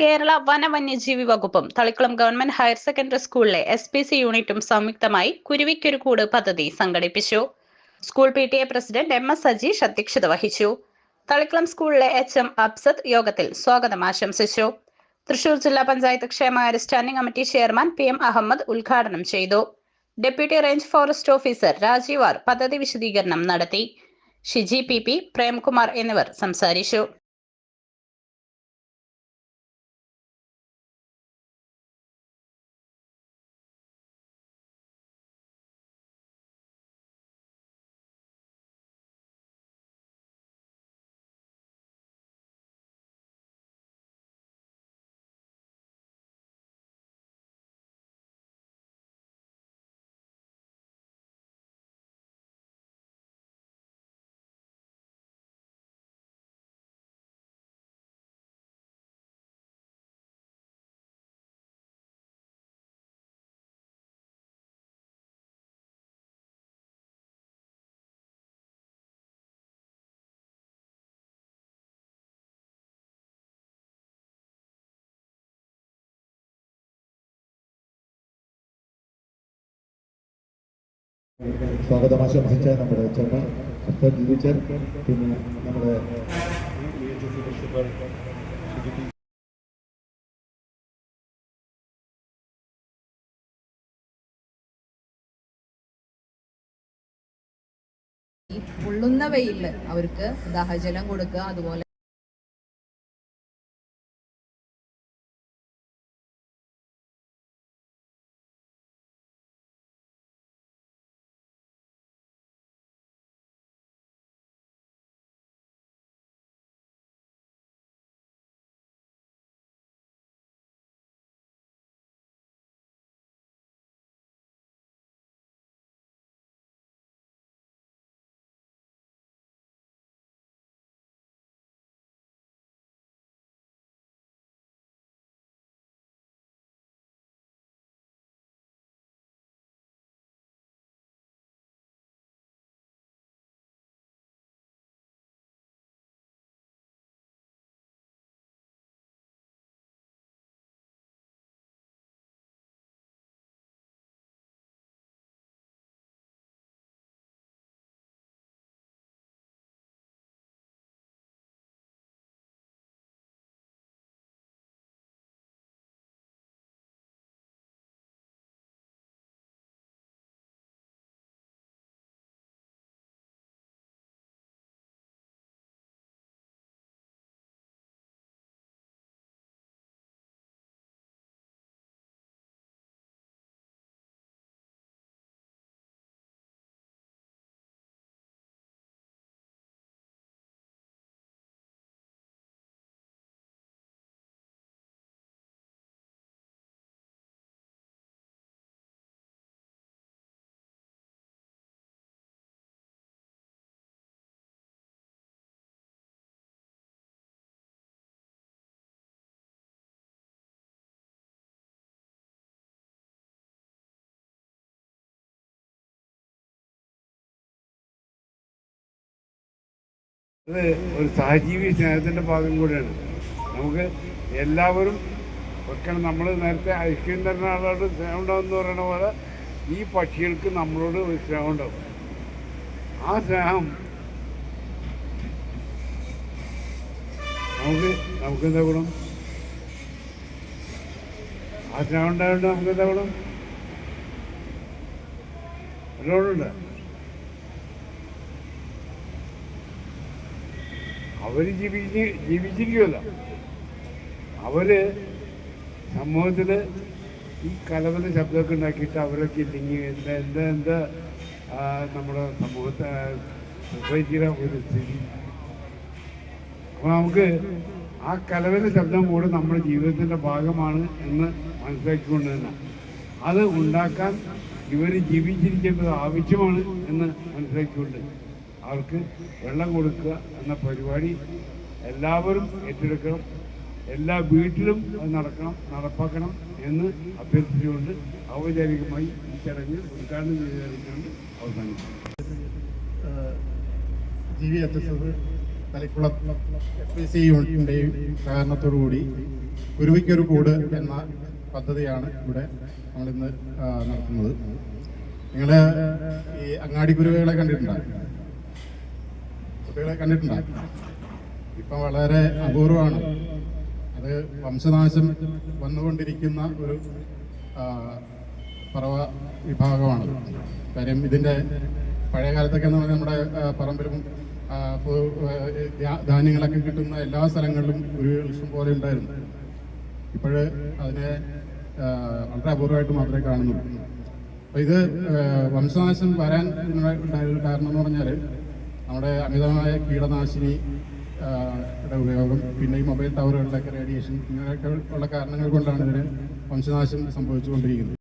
കേരള വനവന്യജീവി വകുപ്പും Thalikkulam government higher secondary സ്കൂളിലെ SPC യൂണിറ്റും സംയുക്തമായി കുരുവിക്കൊരു കൂട് പദ്ധതി സംഘടിപ്പിച്ചു. School PTA president MS Sajeesh അധ്യക്ഷത വഹിച്ചു. തളിക്കുളം സ്കൂളിലെ HM അബ്സത്ത് യോഗത്തിൽ സ്വാഗതം ആശംസിച്ചു. തൃശൂർ ജില്ലാ പഞ്ചായത്ത് ക്ഷേമകാര്യ standing committee chairman PM Ahammed ഉദ്ഘാടനം ചെയ്തു. Deputy range forest officer Rajeev R പദ്ധതി വിശദീകരണം നടത്തി. ഷിജി PP, പ്രേംകുമാർ എന്നിവർ സംസാരിച്ചു. സ്വാഗതം ആശംസിച്ച നമ്മുടെ ചെയർമാൻ ടീച്ചർ, പിന്നെ നമ്മുടെ പൊള്ളുന്ന വെയിലിൽ അവർക്ക് ദാഹജലം കൊടുക്കുക, അതുപോലെ അത് ഒരു സഹജീവി സ്നേഹത്തിൻ്റെ ഭാഗം കൂടിയാണ്. നമുക്ക് എല്ലാവരും വെക്കണം. നമ്മൾ നേരത്തെ ഐക്യം തരുന്ന ആളോട് സ്നേഹം ഉണ്ടാവുമെന്ന് പറയുന്ന പോലെ ഈ പക്ഷികൾക്ക് നമ്മളോട് ഒരു സ്നേഹം ഉണ്ടാവും. ആ സ്നേഹം നമുക്കെന്താ ഗുണം? ആ സ്നേഹം ഉണ്ടായതുകൊണ്ട് നമുക്കെന്താ ഗുണം? എല്ലാവരുണ്ട്. അവർ ജീവിച്ചിരിക്കുമല്ലോ. അവർ സമൂഹത്തിൽ ഈ കലവല ശബ്ദമൊക്കെ ഉണ്ടാക്കിയിട്ട് അവരൊക്കെ ഇല്ലെങ്കിൽ എന്താ നമ്മുടെ സമൂഹത്തെ സൊസൈറ്റിയുടെ ഒരു സ്ഥിതി. അപ്പോൾ നമുക്ക് ആ കലവല ശബ്ദം കൂടെ നമ്മുടെ ജീവിതത്തിൻ്റെ ഭാഗമാണ് എന്ന് മനസ്സിലാക്കിക്കൊണ്ട് തന്നെ അത് ഉണ്ടാക്കാൻ ഇവർ ജീവിച്ചിരിക്കേണ്ടത് ആവശ്യമാണ് എന്ന് മനസ്സിലാക്കിക്കൊണ്ട് അവർക്ക് വെള്ളം കൊടുക്കുക എന്ന പരിപാടി എല്ലാവരും ഏറ്റെടുക്കണം. എല്ലാ വീട്ടിലും അത് നടപ്പാക്കണം എന്ന് അഭ്യർത്ഥിച്ചുകൊണ്ട് ഔപചാരികമായി ഈ ചടങ്ങ് ഉദ്ഘാടനം ചെയ്തുകൊണ്ട് അവസാനിക്കും. തളിക്കുളം SPC യൂണിറ്റിൻ്റെയും സഹകരണത്തോടുകൂടി കുരുവിക്കൊരു കൂട് എന്ന പദ്ധതിയാണ് ഇവിടെ നമ്മളിന്ന് നടത്തുന്നത്. നിങ്ങൾ ഈ അങ്ങാടി കുരുവികളെ കണ്ടിട്ടുണ്ടോ? കുട്ടികളെ കണ്ടിട്ടുണ്ടോ? ഇപ്പം വളരെ അപൂർവമാണ്. അത് വംശനാശം വന്നുകൊണ്ടിരിക്കുന്ന ഒരു പറവ വിഭാഗമാണ്. കാര്യം ഇതിൻ്റെ പഴയ കാലത്തൊക്കെ എന്ന് പറഞ്ഞാൽ നമ്മുടെ പറമ്പിലും ധാന്യങ്ങളൊക്കെ കിട്ടുന്ന എല്ലാ സ്ഥലങ്ങളിലും കുരുവികൾ ഇഷ്ടം പോലെ ഉണ്ടായിരുന്നു. ഇപ്പോൾ അതിനെ വളരെ അപൂർവമായിട്ട് മാത്രമേ കാണുന്നുള്ളൂ. അപ്പോൾ ഇത് വംശനാശം വരാൻ ഉണ്ടായൊരു കാരണം എന്ന് പറഞ്ഞാൽ നമ്മുടെ അമിതമായ കീടനാശിനി ഉപയോഗം, പിന്നെ ഈ മൊബൈൽ ടവറുകളിലൊക്കെ റേഡിയേഷൻ, ഇങ്ങനെയൊക്കെ ഉള്ള കാരണങ്ങൾ കൊണ്ടാണ് ഇതിന് വംശനാശം സംഭവിച്ചുകൊണ്ടിരിക്കുന്നത്.